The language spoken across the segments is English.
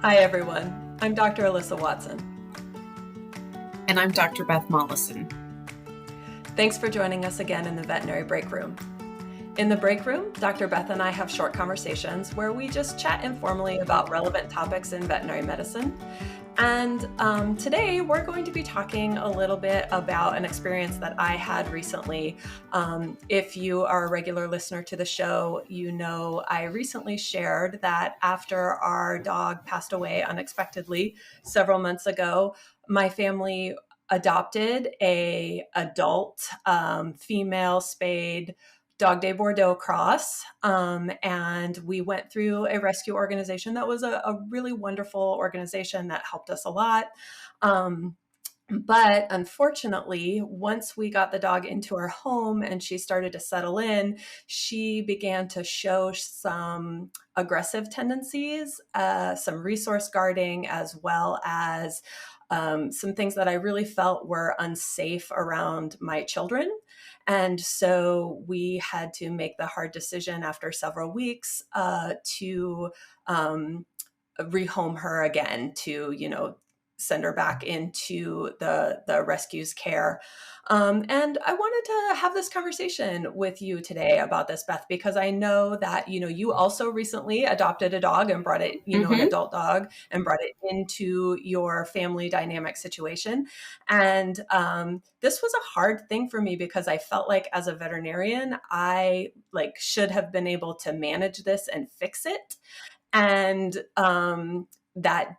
Hi, everyone. I'm Dr. Alyssa Watson. And I'm Dr. Beth Molleson. Thanks for joining us again in the Veterinary Breakroom. In the break room, Dr. Beth and I have short conversations where we just chat informally about relevant topics in veterinary medicine. And today we're going to be talking a little bit about an experience that I had recently. If you are a regular listener to the show, you know I recently shared that after our dog passed away unexpectedly several months ago, my family adopted a adult female spayed Dog Day Bordeaux cross. And we went through a rescue organization that was a really wonderful organization that helped us a lot. But unfortunately, once we got the dog into our home and she started to settle in, she began to show some aggressive tendencies, some resource guarding, as well as some things that I really felt were unsafe around my children. And so we had to make the hard decision after several weeks to rehome her again, to, send her back into the rescue's care. And I wanted to have this conversation with you today about this, Beth, because I know that, you also recently adopted a dog and brought it, an adult dog, and brought it into your family dynamic situation. And this was a hard thing for me because I felt like as a veterinarian, I should have been able to manage this and fix it. And that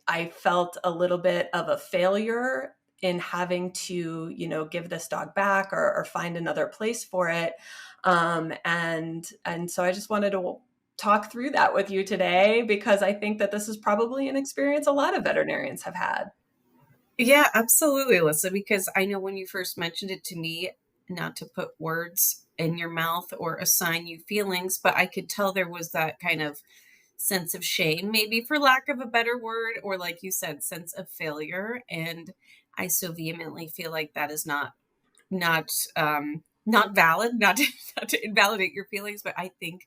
I felt a little bit of a failure in having to, give this dog back or find another place for it. And so I just wanted to talk through that with you today, because I think that this is probably an experience a lot of veterinarians have had. Yeah, absolutely, Alyssa, because I know when you first mentioned it to me, not to put words in your mouth or assign you feelings, but I could tell there was that kind of sense of shame, maybe for lack of a better word, or like you said, sense of failure. And I so vehemently feel like that is not valid, not to, not to invalidate your feelings, but I think,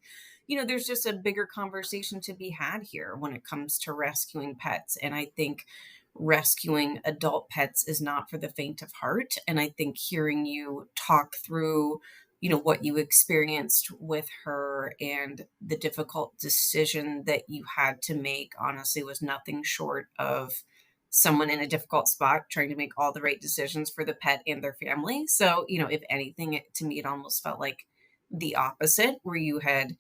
there's just a bigger conversation to be had here when it comes to rescuing pets. And I think rescuing adult pets is not for the faint of heart. And I think hearing you talk through, what you experienced with her and the difficult decision that you had to make, honestly, was nothing short of someone in a difficult spot trying to make all the right decisions for the pet and their family. So, if anything, to me, it almost felt like the opposite, where you had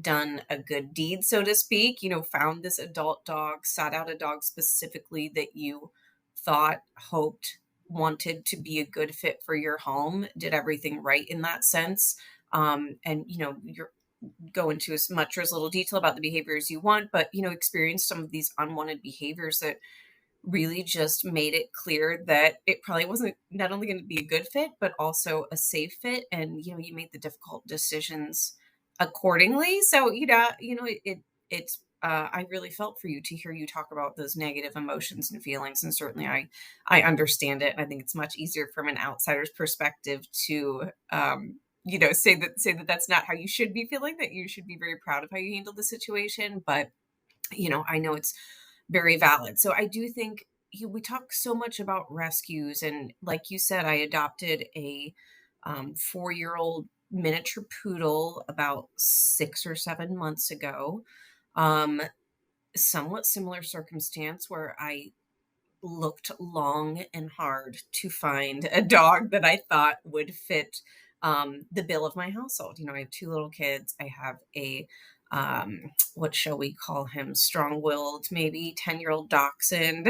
done a good deed, so to speak, found this adult dog, sought out a dog specifically that you thought, hoped, wanted to be a good fit for your home, did everything right in that sense. And, you're go into as much or as little detail about the behaviors you want, but, experience some of these unwanted behaviors that really just made it clear that it probably wasn't not only going to be a good fit, but also a safe fit. And, you made the difficult decisions accordingly. So, it's, I really felt for you to hear you talk about those negative emotions and feelings. And certainly I understand it. And I think it's much easier from an outsider's perspective to, say that that's not how you should be feeling, that you should be very proud of how you handled the situation. But, I know it's very valid. So I do think we talk so much about rescues, and like you said, I adopted a 4-year-old miniature poodle about 6 or 7 months ago. Um, Somewhat similar circumstance where I looked long and hard to find a dog that I thought would fit the bill of my household. I have 2 little kids. I have a what shall we call him? Strong-willed, maybe 10-year-old dachshund.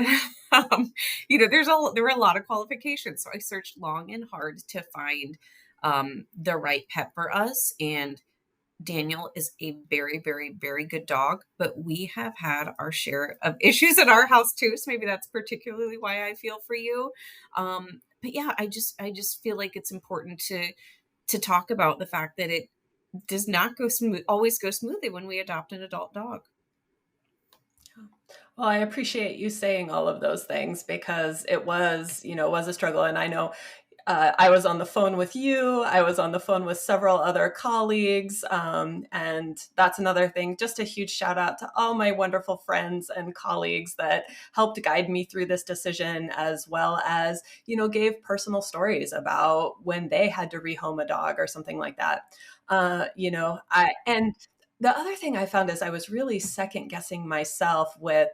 There were a lot of qualifications, so I searched long and hard to find the right pet for us. And Daniel is a very, very, very good dog, but we have had our share of issues in our house too. So maybe that's particularly why I feel for you. But yeah, I just feel like it's important to talk about the fact that it does not always go smoothly when we adopt an adult dog. Well, I appreciate you saying all of those things, because it was a struggle. And I know I was on the phone with you. I was on the phone with several other colleagues. And that's another thing. Just a huge shout out to all my wonderful friends and colleagues that helped guide me through this decision, as well as, gave personal stories about when they had to rehome a dog or something like that. And the other thing I found is I was really second guessing myself with,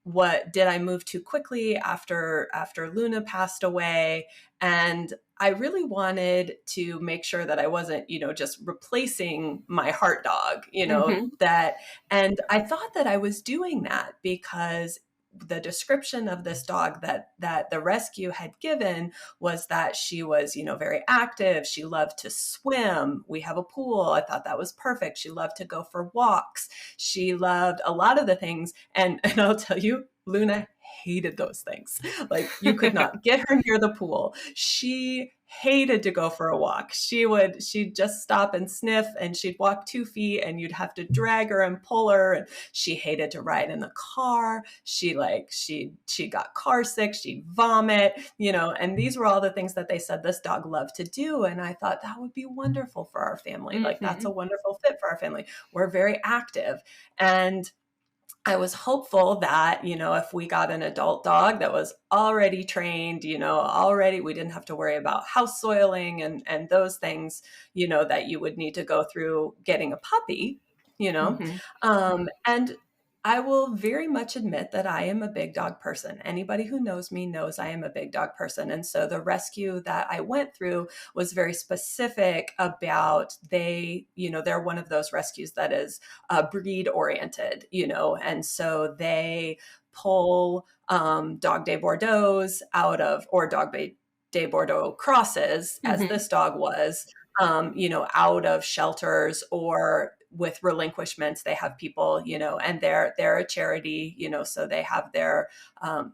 what did I move too quickly after Luna passed away? And I really wanted to make sure that I wasn't, just replacing my heart dog, Mm-hmm. that, and I thought that I was doing that because the description of this dog that the rescue had given was that she was, very active. She loved to swim. We have a pool. I thought that was perfect. She loved to go for walks. She loved a lot of the things. And I'll tell you, Luna hated those things. Like, you could not get her near the pool. She hated to go for a walk. She'd just stop and sniff, and she'd walk 2 feet and you'd have to drag her and pull her. And she hated to ride in the car. She got car sick. She'd vomit, and these were all the things that they said this dog loved to do. And I thought that would be wonderful for our family. Like, that's Mm-hmm. a wonderful fit for our family. We're very active. And I was hopeful that, if we got an adult dog that was already trained, already, we didn't have to worry about house soiling and those things, that you would need to go through getting a puppy, Mm-hmm. and I will very much admit that I am a big dog person. Anybody who knows me knows I am a big dog person. And so the rescue that I went through was very specific about they're one of those rescues that is breed oriented, and so they pull Dog Day Bordeaux's out of, or Day Bordeaux crosses, as Mm-hmm. this dog was, out of shelters or with relinquishments. They have people, and they're a charity, so they have their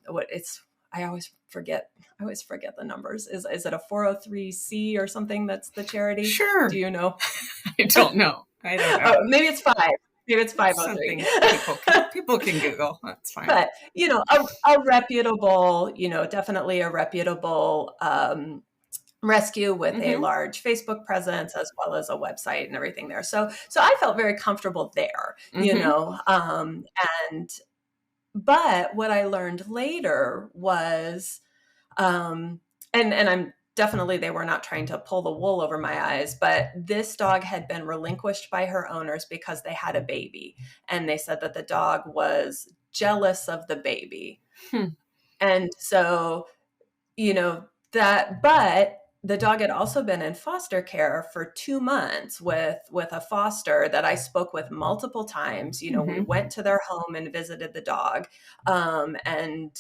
what it's I always forget the numbers. Is it a 403c or something that's the charity? Do Sure. you know? I don't know. I don't Oh, know. maybe it's five. Maybe it's It's 503. something people can Google. That's fine. But, a reputable, definitely a reputable rescue with a Mm-hmm. large Facebook presence, as well as a website and everything there. So I felt very comfortable there, Mm-hmm. and but what I learned later was, and I'm definitely, they were not trying to pull the wool over my eyes, but this dog had been relinquished by her owners because they had a baby, and they said that the dog was jealous of the baby. Hmm. And so, but the dog had also been in foster care for 2 months with a foster that I spoke with multiple times. We Mm-hmm. went to their home and visited the dog, and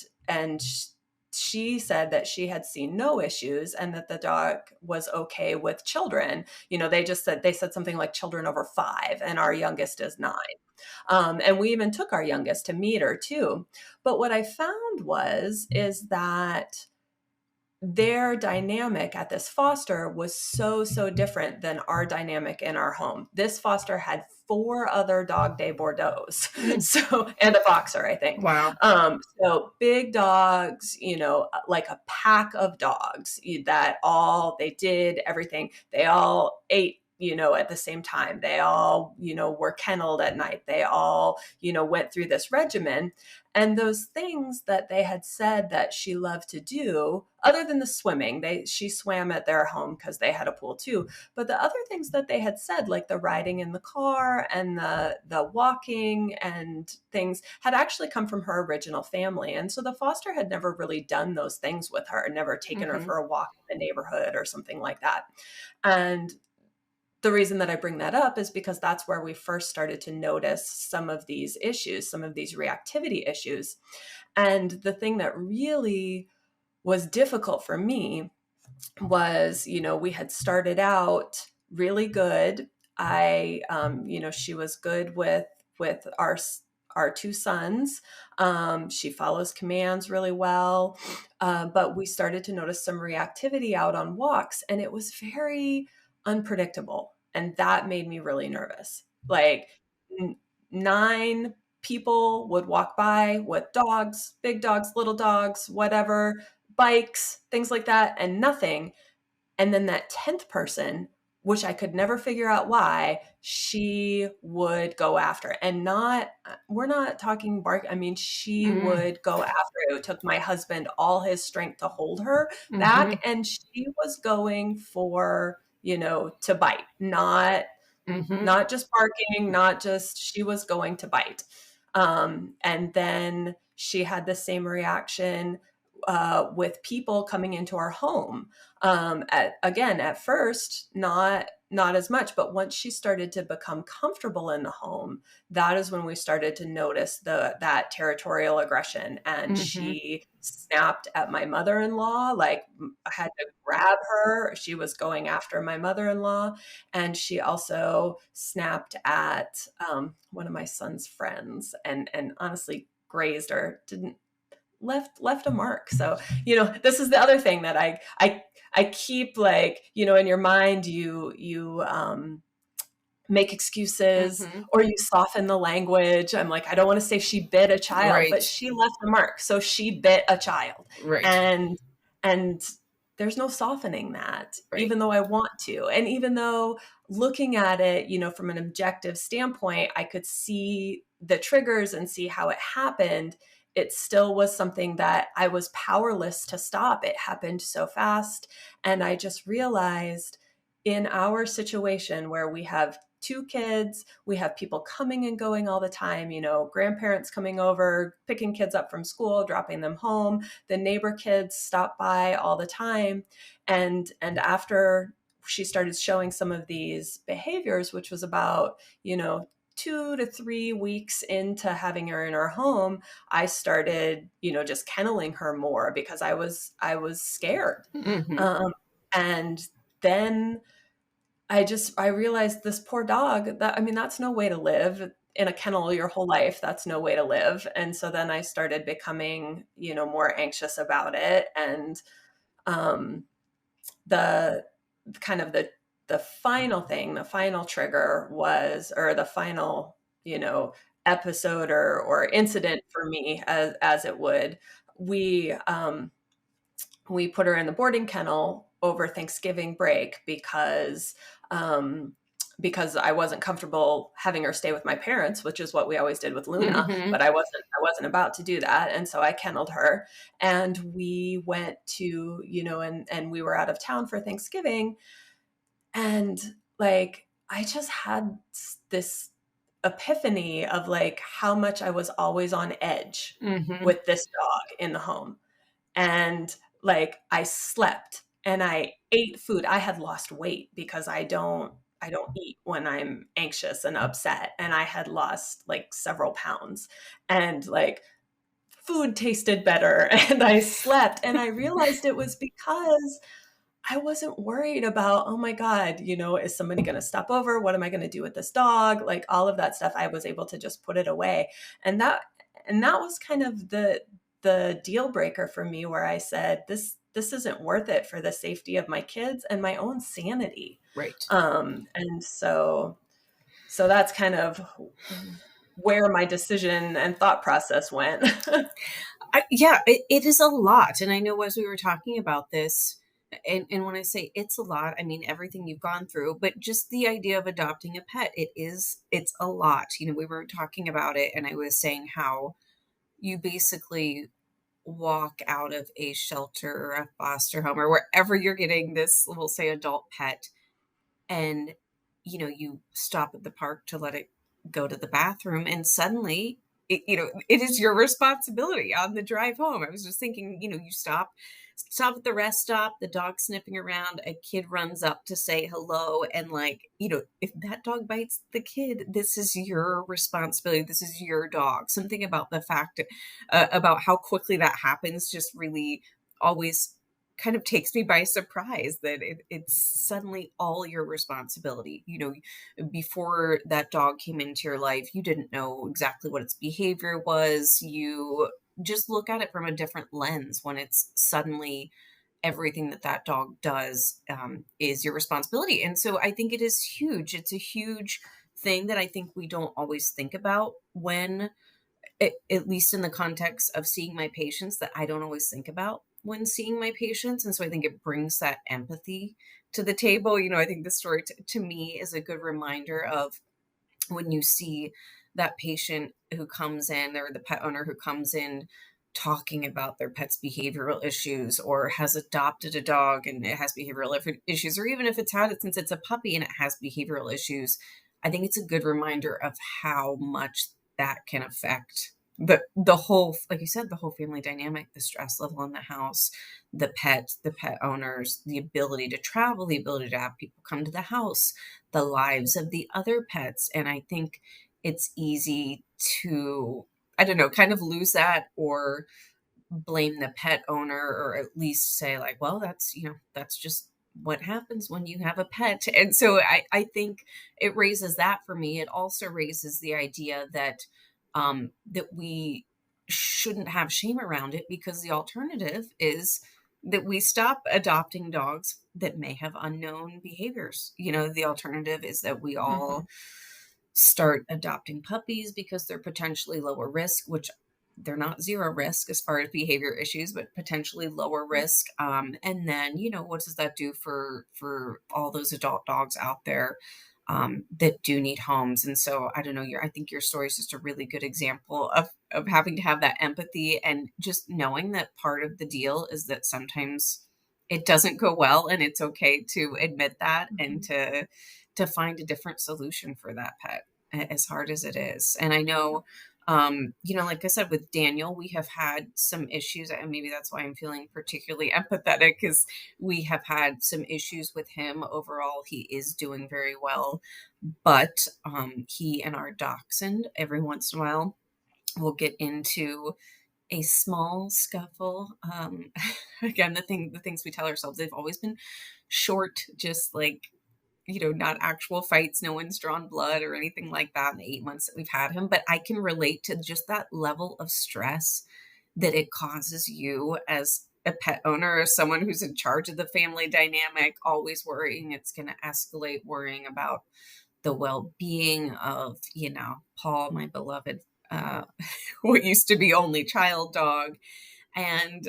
she said that she had seen no issues and that the dog was okay with children. They said something like children over 5, and our youngest is 9. And we even took our youngest to meet her too. But what I found is that their dynamic at this foster was so different than our dynamic in our home. This foster had 4 other Dog Day Bordeaux, Mm. so, and a boxer, I think. Wow. So big dogs, like a pack of dogs that all they did everything. They all ate, at the same time. They all, were kenneled at night. They all, went through this regimen. And those things that they had said that she loved to do, other than the swimming, she swam at their home because they had a pool too. But the other things that they had said, like the riding in the car and the walking and things, had actually come from her original family. And so the foster had never really done those things with her, never taken her Mm-hmm. for a walk in the neighborhood or something like that. And the reason that I bring that up is because that's where we first started to notice some of these issues, some of these reactivity issues. And the thing that really was difficult for me was, we had started out really good. She was good with our 2 sons. She follows commands really well. But we started to notice some reactivity out on walks, and it was very unpredictable. And that made me really nervous. Like, 9 people would walk by with dogs, big dogs, little dogs, whatever. bikes, things like that, and nothing. And then that 10th person, which I could never figure out why, she would go after. And we're not talking bark. I mean, she Mm. would go after. It took my husband all his strength to hold her Mm-hmm. back. And she was going for, to bite, not Mm-hmm. not just barking, not just, she was going to bite. And then she had the same reaction with people coming into our home. At first, not as much, but once she started to become comfortable in the home, that is when we started to notice that territorial aggression. And Mm-hmm. she snapped at my mother-in-law, like I had to grab her. She was going after my mother-in-law. And she also snapped at one of my son's friends, and honestly grazed her, didn't left a mark. So this is the other thing that I keep, like, in your mind, you make excuses, Mm-hmm. or you soften the language. I'm like, I don't want to say she bit a child, Right. but she left a mark, so she bit a child. Right. And and there's no softening that, Right. even though I want to. And even though, looking at it, from an objective standpoint, I could see the triggers and see how it happened, it still was something that I was powerless to stop. It happened so fast. And I just realized, in our situation where we have two kids, we have people coming and going all the time, grandparents coming over, picking kids up from school, dropping them home, the neighbor kids stop by all the time. And after she started showing some of these behaviors, which was about, 2 to 3 weeks into having her in our home, I started, just kenneling her more, because I was scared. Mm-hmm. Um, and then I realized, this poor dog, that, I mean, that's no way to live in a kennel your whole life. That's no way to live. And so then I started becoming, more anxious about it. And um, the kind of the final thing, the final trigger was, or the final, episode or incident for me, as it would, we we put her in the boarding kennel over Thanksgiving break, because I wasn't comfortable having her stay with my parents, which is what we always did with Luna, Mm-hmm. but I wasn't about to do that. And so I kenneled her, and we went to, and we were out of town for Thanksgiving. And, like, I just had this epiphany of, like, how much I was always on edge Mm-hmm. with this dog in the home. And, like, I slept and I ate food. I had lost weight, because I don't eat when I'm anxious and upset, and I had lost, like, several pounds, and, like, food tasted better, and I slept, and I realized it was because I wasn't worried about, oh my God, is somebody going to stop over? What am I going to do with this dog? Like, all of that stuff, I was able to just put it away. And that was kind of the deal breaker for me, where I said, this isn't worth it for the safety of my kids and my own sanity. Right. And so that's kind of where my decision and thought process went. Yeah, it is a lot. And I know, as we were talking about this, and when I say it's a lot, I mean everything you've gone through, but just the idea of adopting a pet, it's a lot. We were talking about it, and I was saying how you basically walk out of a shelter or a foster home or wherever you're getting this, we'll say, adult pet, and you stop at the park to let it go to the bathroom, and suddenly it is your responsibility on the drive home. I was just thinking, you stop at the rest stop, the dog sniffing around, a kid runs up to say hello, and, like, if that dog bites the kid, this is your responsibility, this is your dog. Something about the fact, about how quickly that happens, just really always kind of takes me by surprise, that it's suddenly all your responsibility. Before that dog came into your life, you didn't know exactly what its behavior was. You just look at it from a different lens when it's suddenly everything that dog does, is your responsibility. And so I think it is huge. It's a huge thing that I think we don't always think about, when, at least in the context of seeing my patients, that I don't always think about. when seeing my patients. And so I think it brings that empathy to the table. I think the story to me is a good reminder of when you see that patient who comes in, or the pet owner who comes in talking about their pet's behavioral issues, or has adopted a dog and it has behavioral issues, or even if it's had it since it's a puppy and it has behavioral issues. I think it's a good reminder of how much that can affect the whole, like you said, the whole family dynamic, the stress level in the house, the pet owners, the ability to travel, the ability to have people come to the house, the lives of the other pets. And I think it's easy to, I don't know, kind of lose that, or blame the pet owner, or at least say like, well, that's just what happens when you have a pet. And so I think it raises that for me. It also raises the idea that that we shouldn't have shame around it, because the alternative is that we stop adopting dogs that may have unknown behaviors. The alternative is that we all Mhm. start adopting puppies because they're potentially lower risk, which they're not zero risk as far as behavior issues, but potentially lower risk. And then, what does that do for all those adult dogs out there that do need homes? And so I don't know, I think your story is just a really good example of having to have that empathy, and just knowing that part of the deal is that sometimes it doesn't go well, and it's okay to admit that, and Mhm. to find a different solution for that pet, as hard as it is. And I know, like I said, with Daniel, we have had some issues, and maybe that's why I'm feeling particularly empathetic, because we have had some issues with him. Overall, he is doing very well, but he and our dachshund every once in a while will get into a small scuffle. Again, the things we tell ourselves, they've always been short, just like, not actual fights. No one's drawn blood or anything like that in the 8 months that we've had him. But I can relate to just that level of stress that it causes you as a pet owner, or someone who's in charge of the family dynamic, always worrying it's going to escalate, worrying about the well-being of, Paul, my beloved, uh, what used to be only child dog. And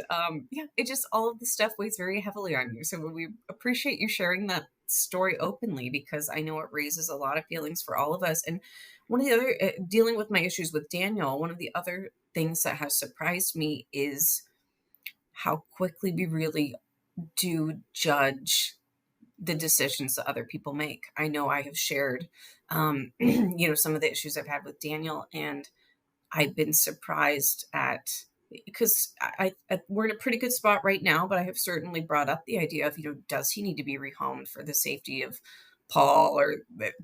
yeah, it just, all of the stuff weighs very heavily on you. So we appreciate you sharing that story openly, because I know it raises a lot of feelings for all of us. And one of the other, dealing with my issues with Daniel, one of the other things that has surprised me is how quickly we really do judge the decisions that other people make. I know I have shared, some of the issues I've had with Daniel, and I've been surprised at, because we're in a pretty good spot right now, but I have certainly brought up the idea of, does he need to be rehomed for the safety of Paul, or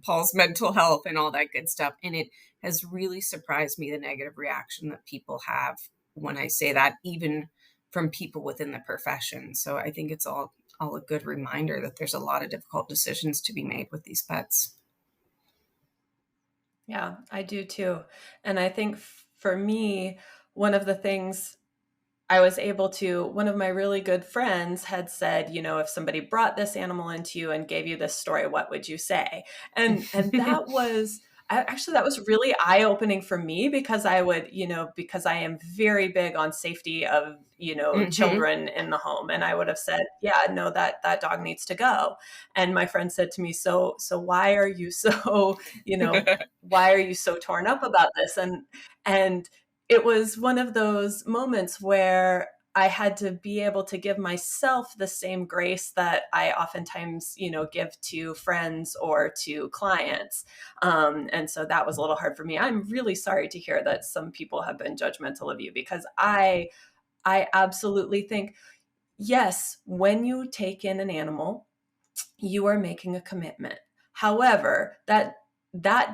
Paul's mental health and all that good stuff. And it has really surprised me, the negative reaction that people have when I say that, even from people within the profession. So I think it's all a good reminder that there's a lot of difficult decisions to be made with these pets. Yeah, I do too. And I think for me, one of the things I was able to, one of my really good friends had said, if somebody brought this animal into you and gave you this story, what would you say? And that was actually, that was really eye-opening for me, because I would, because I am very big on safety of, Hmm. children in the home. And I would have said, yeah, no, that dog needs to go. And my friend said to me, so why are you so, why are you so torn up about this? And it was one of those moments where I had to be able to give myself the same grace that I oftentimes, give to friends or to clients. And so that was a little hard for me. I'm really sorry to hear that some people have been judgmental of you, because I absolutely think, yes, when you take in an animal, you are making a commitment. However, that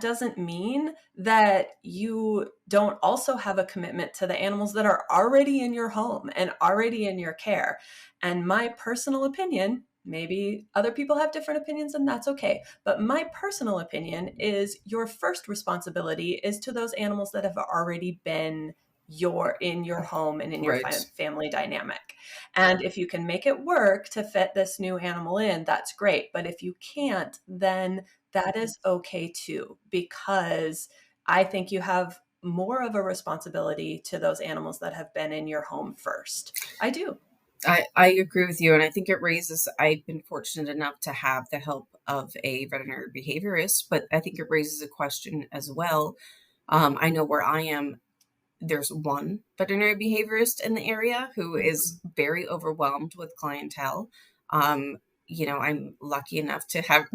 doesn't mean that you don't also have a commitment to the animals that are already in your home and already in your care. And my personal opinion, maybe other people have different opinions, and that's okay, but my personal opinion is your first responsibility is to those animals that have already been in your home and in your Right. family dynamic. And if you can make it work to fit this new animal in, that's great. But if you can't, then that is okay too, because I think you have more of a responsibility to those animals that have been in your home first. I do. I agree with you. And I think I've been fortunate enough to have the help of a veterinary behaviorist, but I think it raises a question as well. I know where I am, there's one veterinary behaviorist in the area who is very overwhelmed with clientele. Um, I'm lucky enough to have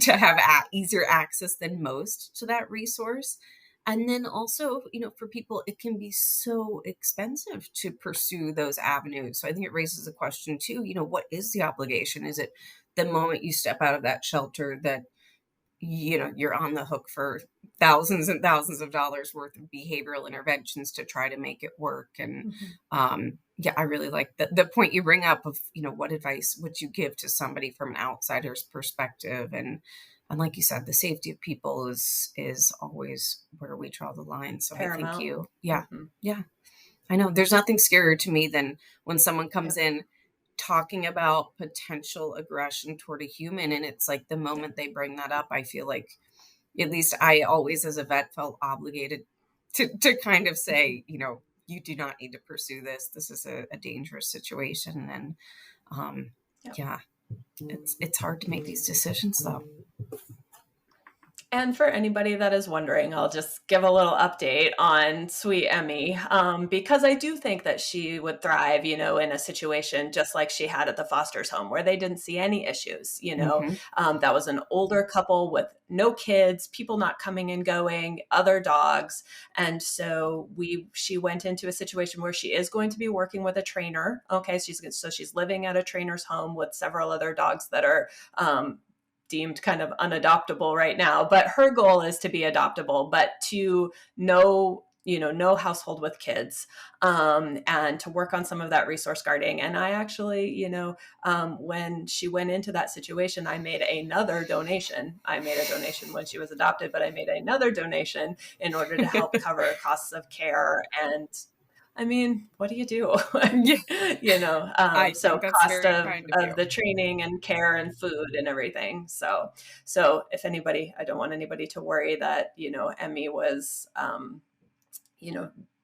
easier access than most to that resource. And then also, for people, it can be so expensive to pursue those avenues. So I think it raises a question too, what is the obligation? Is it the moment you step out of that shelter that you're on the hook for thousands and thousands of dollars worth of behavioral interventions to try to make it work? And yeah, I really like the point you bring up of, what advice would you give to somebody from an outsider's perspective? And like you said, the safety of people is always where we draw the line. So I think Paramount. yeah, yeah, I know there's nothing scarier to me than when someone comes Yep. in talking about potential aggression toward a human. And it's like the moment they bring that up, I feel like, at least I always as a vet felt obligated to kind of say, you do not need to pursue this. This is a dangerous situation. And Yep. yeah, it's hard to make these decisions though. And for anybody that is wondering, I'll just give a little update on sweet Emmy, because I do think that she would thrive, in a situation just like she had at the foster's home where they didn't see any issues. Mm-hmm. That was an older couple with no kids, people not coming and going, other dogs. And so she went into a situation where she is going to be working with a trainer. Okay. So she's living at a trainer's home with several other dogs that are, deemed kind of unadoptable right now, but her goal is to be adoptable, but to know no household with kids, and to work on some of that resource guarding. And I actually, when she went into that situation, I made another donation. I made a donation when she was adopted, but I made another donation in order to help cover costs of care. And I mean, what do you do? I So think that's cost very of, kind of you. the training and care and food and everything. So if anybody, I don't want anybody to worry that, Emmy was,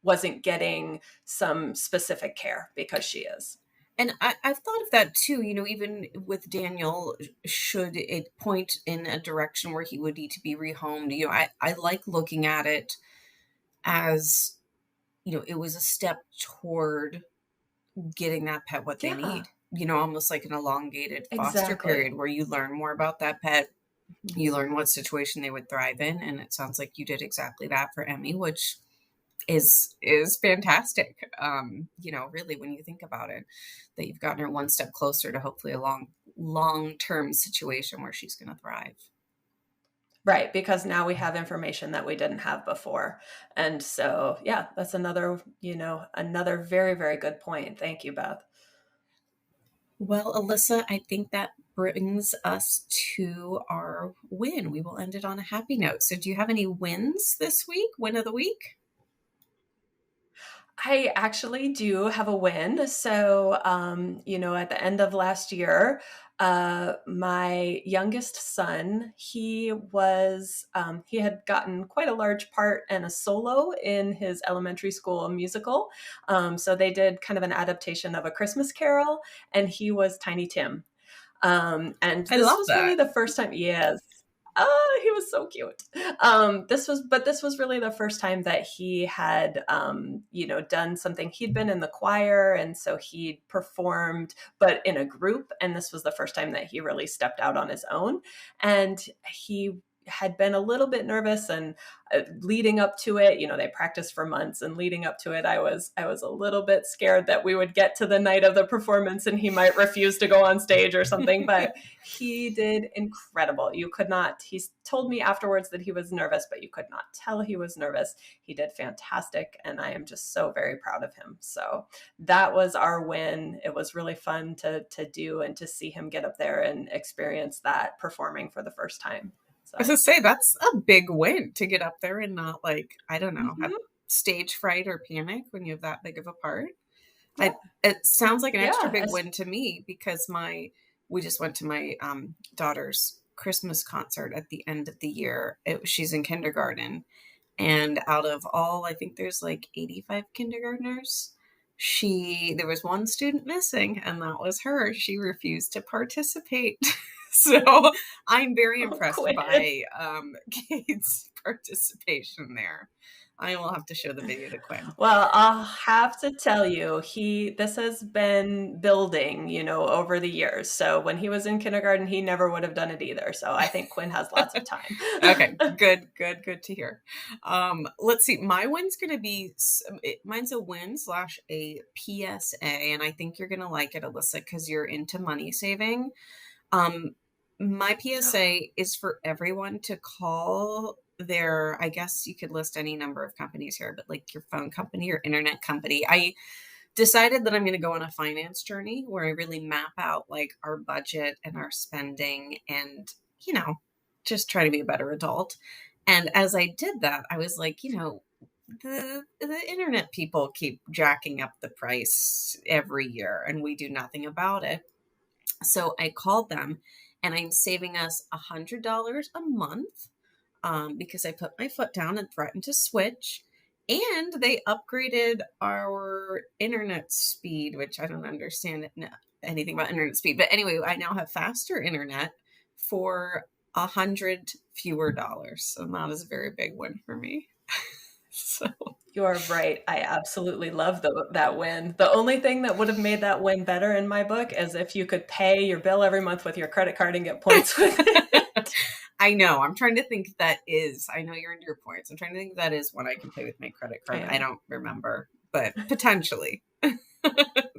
wasn't getting some specific care, because she is. And I've thought of that too, even with Daniel, should it point in a direction where he would need to be rehomed, I like looking at it as, it was a step toward getting that pet what they Yeah, need, almost like an elongated foster exactly. period where you learn more about that pet. You learn what situation they would thrive in. And it sounds like you did exactly that for Emmy, which is fantastic. Really, when you think about it, that you've gotten her one step closer to hopefully a long-term situation where she's going to thrive. Right, because now we have information that we didn't have before. And so, yeah, that's another, another very, very good point. Thank you, Beth. Well, Alyssa, I think that brings us to our win. We will end it on a happy note. So do you have any wins this week? Win of the week? I actually do have a win. So, at the end of last year, my youngest son, he had gotten quite a large part and a solo in his elementary school musical. So they did kind of an adaptation of A Christmas Carol, and he was Tiny Tim. And I this love was really that. the first time. Yes. He was so cute. This was really the first time that he had, done something. He'd been in the choir, and so he'd performed, but in a group. And this was the first time that he really stepped out on his own. And he had been a little bit nervous, and leading up to it, they practiced for months, and leading up to it, I was a little bit scared that we would get to the night of the performance and he might refuse to go on stage or something, but he did incredible. He told me afterwards that he was nervous, but you could not tell he was nervous. He did fantastic, and I am just so very proud of him. So that was our win. It was really fun to do and to see him get up there and experience that performing for the first time. I was So gonna say that's a big win to get up there and not, like, I don't know, have mhm. stage fright or panic when you have that big of a part. Yeah, It sounds like an extra yeah, big win to me because we just went to my daughter's Christmas concert at the end of the year. She's in kindergarten, and out of all, I think there's like 85 kindergartners. there was one student missing, and that was her. She refused to participate. So I'm very impressed Quinn. by Kate's participation there. I will have to show the video to Quinn. Well, I'll have to tell you, this has been building, over the years. So when he was in kindergarten, he never would have done it either. So I think Quinn has lots of time. Okay, good to hear. Let's see. My win's going to be, mine's a win / a PSA, and I think you're going to like it, Alyssa, because you're into money saving. My PSA is for everyone to call I guess you could list any number of companies here, but like your phone company or internet company. I decided that I'm going to go on a finance journey where I really map out like our budget and our spending and, just try to be a better adult. And as I did that, I was like, the internet people keep jacking up the price every year and we do nothing about it. So I called them and I'm saving us $100 a month. Because I put my foot down and threatened to switch, and they upgraded our internet speed, which I don't understand anything about internet speed. But anyway, I now have faster internet for $100 fewer dollars. So that is a very big win for me. So you are right. I absolutely love that win. The only thing that would have made that win better in my book is if you could pay your bill every month with your credit card and get points with it. I know. I'm trying to think I know you're into your points. I'm trying to think that is one I can pay with my credit card. I don't remember, but potentially.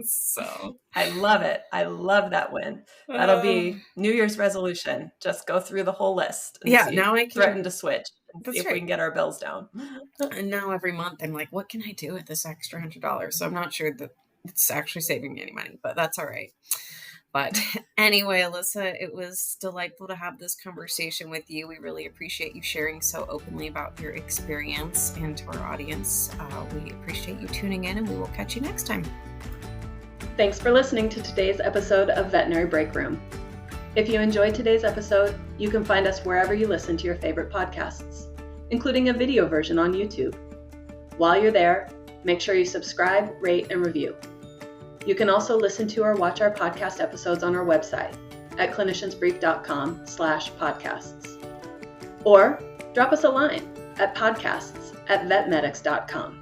So I love it. I love that win. That'll be New Year's resolution. Just go through the whole list. And now I can threaten to switch. That's if right. We can get our bills down. And now every month I'm like, what can I do with this extra $100? So I'm not sure that it's actually saving me any money, but that's all right. But anyway, Alyssa, it was delightful to have this conversation with you. We really appreciate you sharing so openly about your experience, and to our audience, we appreciate you tuning in, and we will catch you next time. Thanks for listening to today's episode of Veterinary Breakroom. If you enjoyed today's episode, you can find us wherever you listen to your favorite podcasts, including a video version on YouTube. While you're there, make sure you subscribe, rate, and review. You can also listen to or watch our podcast episodes on our website at cliniciansbrief.com/podcasts. Or drop us a line at podcasts@vetmedics.com.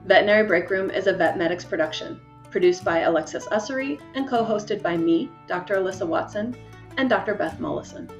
Veterinary Breakroom is a VetMedics production, produced by Alexis Ussery and co-hosted by me, Dr. Alyssa Watson, and Dr. Beth Molleson.